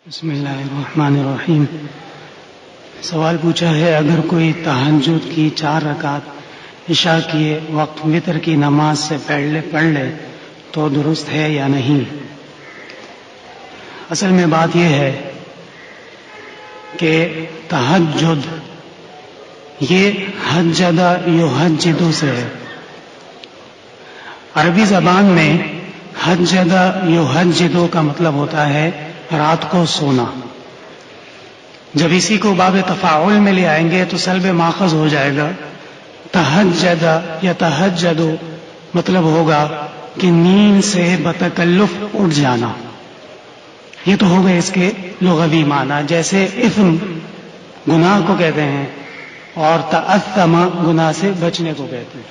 بسم اللہ الرحمن الرحیم۔ سوال پوچھا ہے، اگر کوئی تہجد کی 4 رکعت عشاء کے وقت وتر کی نماز سے پڑھ لے تو درست ہے یا نہیں؟ اصل میں بات یہ ہے کہ تہجد یہ حجد یحجد سے ہے۔ عربی زبان میں حجد یحجد کا مطلب ہوتا ہے رات کو سونا۔ جب اسی کو باب تفاعل میں لے آئیں گے تو سلب ماخذ ہو جائے گا۔ تہجد یا تہجد مطلب ہوگا کہ نیند سے بتکلف اٹھ جانا۔ یہ تو ہوگا اس کے لغوی معنی، جیسے اثم گناہ کو کہتے ہیں اور تأثم گناہ سے بچنے کو کہتے ہیں۔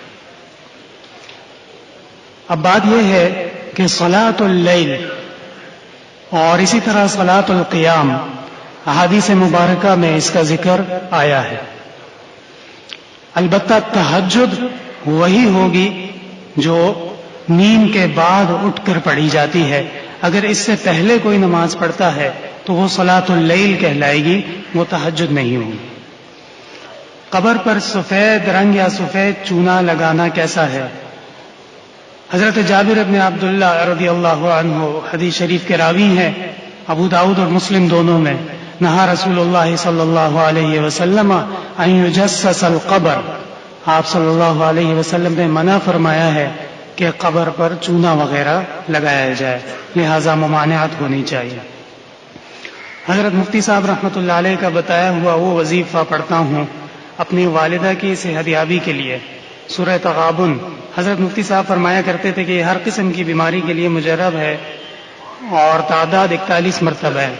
اب بات یہ ہے کہ صلاۃ اللیل اور اسی طرح صلاۃ القیام احادیث مبارکہ میں اس کا ذکر آیا ہے۔ البتہ تہجد وہی ہوگی جو نیند کے بعد اٹھ کر پڑھی جاتی ہے۔ اگر اس سے پہلے کوئی نماز پڑھتا ہے تو وہ صلاۃ اللیل کہلائے گی، وہ تہجد نہیں ہوگی۔ قبر پر سفید رنگ یا سفید چونا لگانا کیسا ہے؟ حضرت جابر بن عبداللہ رضی اللہ عنہ حدیث شریف کے راوی ہیں، ابو داؤد اور مسلم دونوں میں، نہا رسول اللہ صلی اللہ علیہ وسلم ان یجسس القبر، آپ صلی اللہ علیہ وسلم نے منع فرمایا ہے کہ قبر پر چونا وغیرہ لگایا جائے، لہذا ممانعت ہونی چاہیے۔ حضرت مفتی صاحب رحمۃ اللہ علیہ کا بتایا ہوا وہ وظیفہ پڑھتا ہوں اپنی والدہ کی صحت یابی کے لیے، سورہ تغابن۔ حضرت مفتی صاحب فرمایا کرتے تھے کہ یہ ہر قسم کی بیماری کے لیے مجرب ہے اور تعداد 41 مرتبہ ہے۔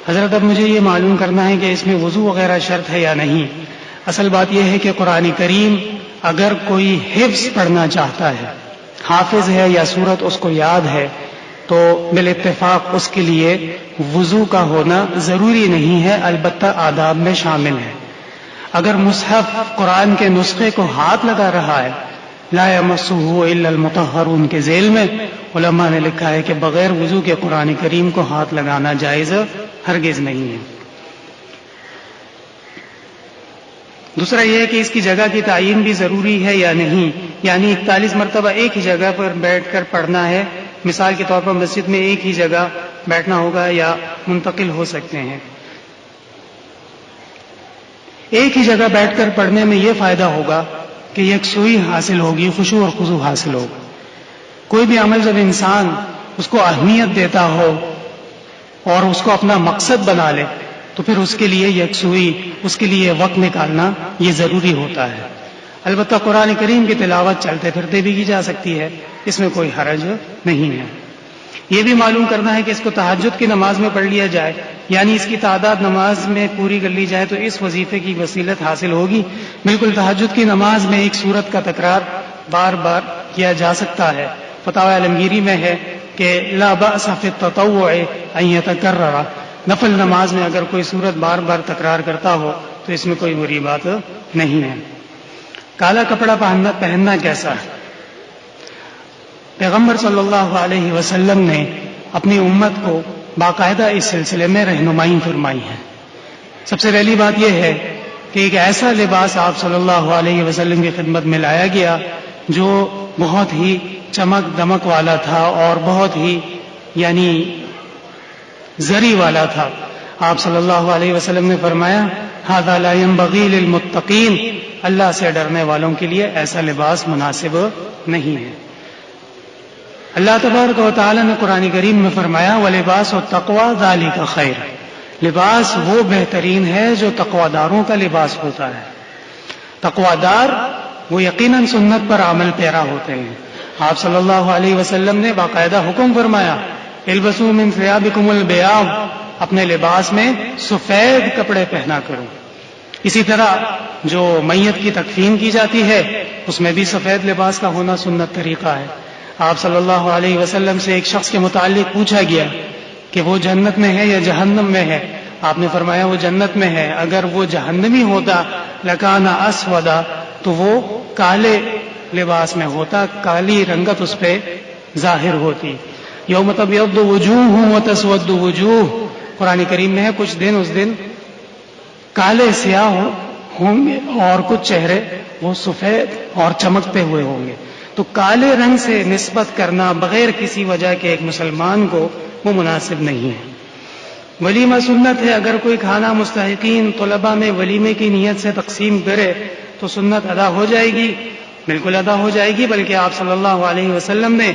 حضرت اب مجھے یہ معلوم کرنا ہے کہ اس میں وضو وغیرہ شرط ہے یا نہیں۔ اصل بات یہ ہے کہ قرآن کریم اگر کوئی حفظ پڑھنا چاہتا ہے، حافظ ہے یا سورت اس کو یاد ہے، تو بالاتفاق اس کے لیے وضو کا ہونا ضروری نہیں ہے، البتہ آداب میں شامل ہے۔ اگر مصحف قرآن کے نسخے کو ہاتھ لگا رہا ہے، لا یمسہ الا المطہرون کے ذیل میں علماء نے لکھا ہے کہ بغیر وضو کے قرآن کریم کو ہاتھ لگانا جائز ہرگز نہیں ہے۔ دوسرا یہ ہے کہ اس کی جگہ کی تعین بھی ضروری ہے یا نہیں، یعنی 41 مرتبہ ایک ہی جگہ پر بیٹھ کر پڑھنا ہے، مثال کے طور پر مسجد میں ایک ہی جگہ بیٹھنا ہوگا یا منتقل ہو سکتے ہیں۔ ایک ہی جگہ بیٹھ کر پڑھنے میں یہ فائدہ ہوگا کہ یکسوئی حاصل ہوگی، خشوع اور خضوع حاصل ہوگا۔ کوئی بھی عمل جب انسان اس کو اہمیت دیتا ہو اور اس کو اپنا مقصد بنا لے تو پھر اس کے لیے یکسوئی، اس کے لیے وقت نکالنا یہ ضروری ہوتا ہے۔ البتہ قرآن کریم کی تلاوت چلتے پھرتے بھی کی جا سکتی ہے، اس میں کوئی حرج نہیں ہے۔ یہ بھی معلوم کرنا ہے کہ اس کو تہجد کی نماز میں پڑھ لیا جائے، یعنی اس کی تعداد نماز میں پوری کر لی جائے تو اس وظیفے کی وسیلت حاصل ہوگی۔ بالکل تہجد کی نماز میں ایک سورت کا تکرار بار بار کیا جا سکتا ہے۔ فتاوی عالمگیری میں ہے کہ لا بأس فی التطوع ان یتکرر، نفل نماز میں اگر کوئی سورت بار بار تکرار کرتا ہو تو اس میں کوئی بری بات نہیں ہے۔ کالا کپڑا پہننا کیسا ہے؟ پیغمبر صلی اللہ علیہ وسلم نے اپنی امت کو باقاعدہ اس سلسلے میں رہنمائی فرمائی ہے۔ سب سے پہلی بات یہ ہے کہ ایک ایسا لباس آپ صلی اللہ علیہ وسلم کی خدمت میں لایا گیا جو بہت ہی چمک دمک والا تھا اور بہت ہی یعنی زری والا تھا۔ آپ صلی اللہ علیہ وسلم نے فرمایا ھذا لا ينبغی للمتقین، اللہ سے ڈرنے والوں کے لیے ایسا لباس مناسب نہیں ہے۔ اللہ تبارک و تعالی نے قرآن کریم میں فرمایا وَلِبَاسُ التَّقْوَى ذَلِكَ خَيْرٌ، لباس وہ بہترین ہے جو تقوی داروں کا لباس ہوتا ہے۔ تقوی دار وہ یقیناً سنت پر عمل پیرا ہوتے ہیں۔ آپ صلی اللہ علیہ وسلم نے باقاعدہ حکم فرمایا البسوا من ثيابكم البياض، اپنے لباس میں سفید کپڑے پہنا کرو۔ اسی طرح جو میت کی تکفین کی جاتی ہے اس میں بھی سفید لباس کا ہونا سنت طریقہ ہے۔ آپ صلی اللہ علیہ وسلم سے ایک شخص کے متعلق پوچھا گیا کہ وہ جنت میں ہے یا جہنم میں ہے؟ آپ نے فرمایا وہ جنت میں ہے، اگر وہ جہنمی ہوتا لکان اسودا، تو وہ کالے لباس میں ہوتا، کالی رنگت اس پہ ظاہر ہوتی۔ یوم تبیض وجوہ وتسود وجوہ، قرآن کریم میں ہے کچھ دن اس دن کالے سیاہ ہوں گے اور کچھ چہرے وہ سفید اور چمکتے ہوئے ہوں گے. تو کالے رنگ سے نسبت کرنا بغیر کسی وجہ کے ایک مسلمان کو وہ مناسب نہیں ہے. ولیمہ سنت ہے. اگر کوئی کھانا مستحقین طلباء میں ولیمے کی نیت سے تقسیم کرے تو سنت ادا ہو جائے گی, بالکل ادا ہو جائے گی. بلکہ آپ صلی اللہ علیہ وسلم نے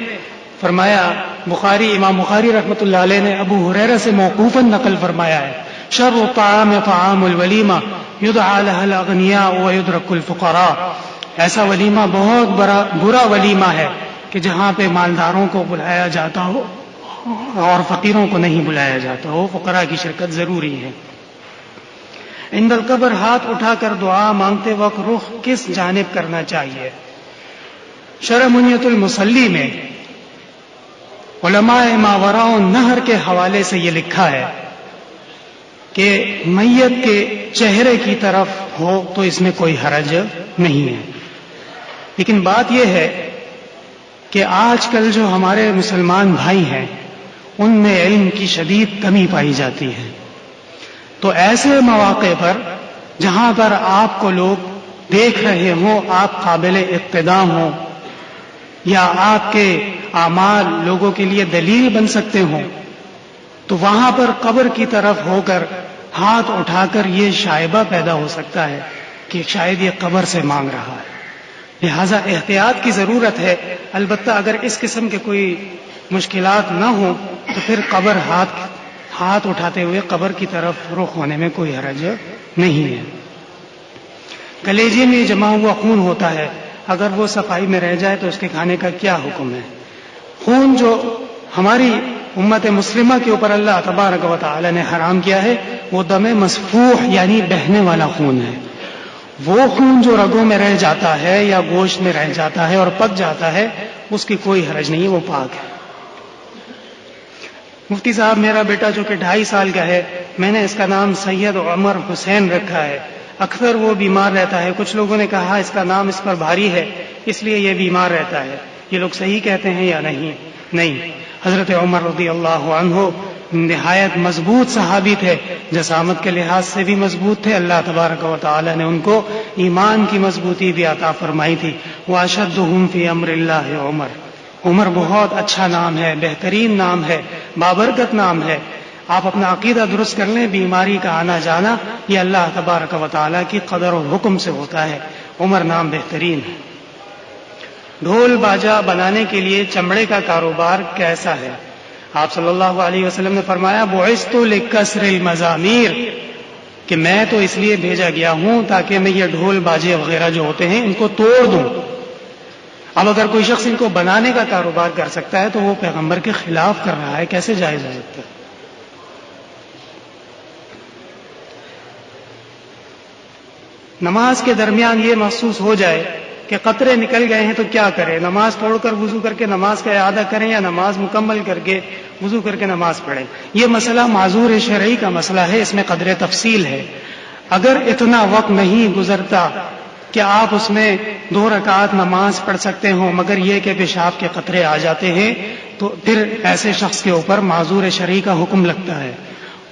فرمایا, امام بخاری رحمۃ اللہ علیہ نے ابو ہریرہ سے موقوفاً نقل فرمایا ہے, شر الطعام طعام الولیمہ یدعى لها الاغنیاء ویدرک الفقراء. ایسا ولیمہ بہت برا ولیمہ ہے کہ جہاں پہ مالداروں کو بلایا جاتا ہو اور فقیروں کو نہیں بلایا جاتا ہو. فقراء کی شرکت ضروری ہے. عند القبر ہاتھ اٹھا کر دعا مانگتے وقت رخ کس جانب کرنا چاہیے؟ شرح منیت المصلی میں علماء ماوراء النہر کے حوالے سے یہ لکھا ہے کہ میت کے چہرے کی طرف ہو تو اس میں کوئی حرج نہیں ہے. لیکن بات یہ ہے کہ آج کل جو ہمارے مسلمان بھائی ہیں ان میں علم کی شدید کمی پائی جاتی ہے. تو ایسے مواقع پر جہاں پر آپ کو لوگ دیکھ رہے ہوں, آپ قابل اقتداء ہوں یا آپ کے اعمال لوگوں کے لیے دلیل بن سکتے ہوں, تو وہاں پر قبر کی طرف ہو کر ہاتھ اٹھا کر یہ شائبہ پیدا ہو سکتا ہے کہ شاید یہ قبر سے مانگ رہا ہے. لہذا احتیاط کی ضرورت ہے. البتہ اگر اس قسم کے کوئی مشکلات نہ ہوں تو پھر ہاتھ اٹھاتے ہوئے قبر کی طرف رخ ہونے میں کوئی حرج نہیں ہے. کلیجے میں جمع ہوا خون ہوتا ہے, اگر وہ صفائی میں رہ جائے تو اس کے کھانے کا کیا حکم ہے؟ خون جو ہماری امت مسلمہ کے اوپر اللہ تبارک و تعالی نے حرام کیا ہے وہ دم مسفوح یعنی بہنے والا خون ہے. وہ خون جو رگوں میں رہ جاتا ہے یا گوشت میں رہ جاتا ہے اور پک جاتا ہے اس کی کوئی حرج نہیں, وہ پاک ہے. مفتی صاحب, میرا بیٹا جو کہ 2.5 سال کا ہے, میں نے اس کا نام سید عمر حسین رکھا ہے. اکثر وہ بیمار رہتا ہے. کچھ لوگوں نے کہا اس کا نام اس پر بھاری ہے اس لیے یہ بیمار رہتا ہے. یہ لوگ صحیح کہتے ہیں یا نہیں؟ نہیں. حضرت عمر رضی اللہ عنہ نہایت مضبوط صحابی تھے, جسامت کے لحاظ سے بھی مضبوط تھے. اللہ تبارک و تعالی نے ان کو ایمان کی مضبوطی بھی عطا فرمائی تھی. واشدہم فی امر اللہ عمر. عمر بہت اچھا نام ہے, بہترین نام ہے, بابرکت نام ہے. آپ اپنا عقیدہ درست کر لیں, بیماری کا آنا جانا یہ اللہ تبارک و تعالی کی قدر و حکم سے ہوتا ہے. عمر نام بہترین ہے. ڈھول باجا بنانے کے لیے چمڑے کا کاروبار کیسا ہے؟ آپ صلی اللہ علیہ وسلم نے فرمایا بعثت لکسر المزامیر, کہ میں تو اس لیے بھیجا گیا ہوں تاکہ میں یہ ڈھول باجے وغیرہ جو ہوتے ہیں ان کو توڑ دوں. اب اگر کوئی شخص ان کو بنانے کا کاروبار کر سکتا ہے تو وہ پیغمبر کے خلاف کر رہا ہے, کیسے جائز ہو سکتا ہے؟ نماز کے درمیان یہ محسوس ہو جائے کہ قطرے نکل گئے ہیں تو کیا کریں؟ نماز توڑ کر وضو کر کے نماز کا اعادہ کریں یا نماز مکمل کر کے وضو کر کے نماز پڑھیں؟ یہ مسئلہ معذور شرعی کا مسئلہ ہے, اس میں قدر تفصیل ہے. اگر اتنا وقت نہیں گزرتا کہ آپ اس میں 2 رکعات نماز پڑھ سکتے ہوں مگر یہ کہ پیشاب کے قطرے آ جاتے ہیں تو پھر ایسے شخص کے اوپر معذور شرعی کا حکم لگتا ہے.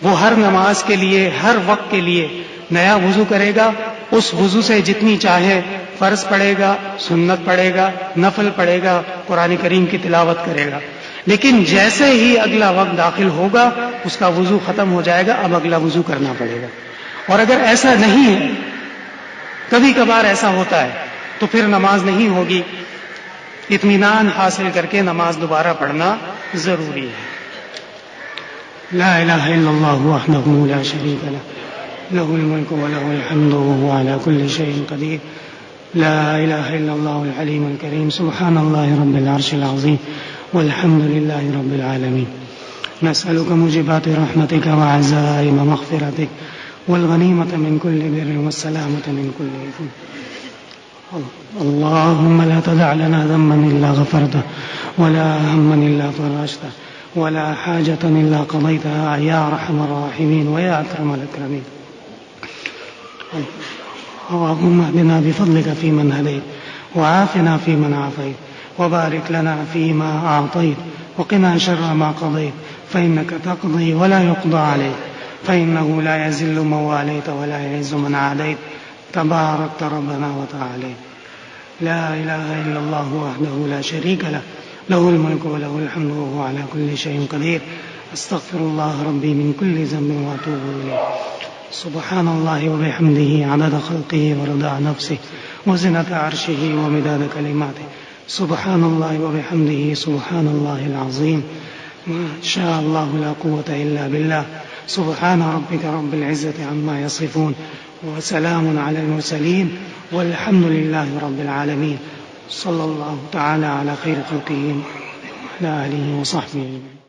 وہ ہر نماز کے لیے ہر وقت کے لیے نیا وضو کرے گا, اس وضو سے جتنی چاہے فرض پڑھے گا, سنت پڑھے گا, نفل پڑھے گا, قرآن کریم کی تلاوت کرے گا. لیکن جیسے ہی اگلا وقت داخل ہوگا اس کا وضو ختم ہو جائے گا, اب اگلا وضو کرنا پڑے گا. اور اگر ایسا نہیں ہے, کبھی کبھار ایسا ہوتا ہے, تو پھر نماز نہیں ہوگی. اطمینان حاصل کر کے نماز دوبارہ پڑھنا ضروری ہے. لا الہ الا اللہ وحدہ لا شریک لہ لہ الملک ولہ الحمد وهو على كل شيء قدیر. لا الہ الا اللہ العلیم الکریم. سبحان اللہ رب العرش العظیم والحمد للہ رب العالمین. نسألك موجبات رحمتك وعزائم مغفرتك والغنیمة من كل بر والسلامة من كل إثم. اللهم لا تدع لنا ذنبا إلا غفرته ولا هما إلا فرجته ولا حاجة إلا قضيتها يا أرحم الراحمين ويا أكرم الأكرمين. اللهم اهدنا بفضلك فيمن هديت وعافنا فيمن عافيت وبارك لنا فيما أعطيت وقنا شر ما قضيت فإنك تقضي ولا يقضى عليك فإنه لا يذل من واليت ولا يعز من عاديت تباركت ربنا وتعاليت. لا إله إلا الله وحده لا شريك له له الملك وله الحمد وهو على كل شيء قدير. أستغفر الله ربي من كل ذنب وأتوب إليه. سبحان الله وبحمده عدد خلقه ورضا نفسه وزنة عرشه ومداد كلماته. سبحان الله وبحمده سبحان الله العظيم. ما شاء الله لا قوة إلا بالله. سبحان ربك رب العزة عما يصفون وسلام على المرسلين والحمد لله رب العالمين. صلى الله تعالى على خير خلقه وعلى آله وصحبه.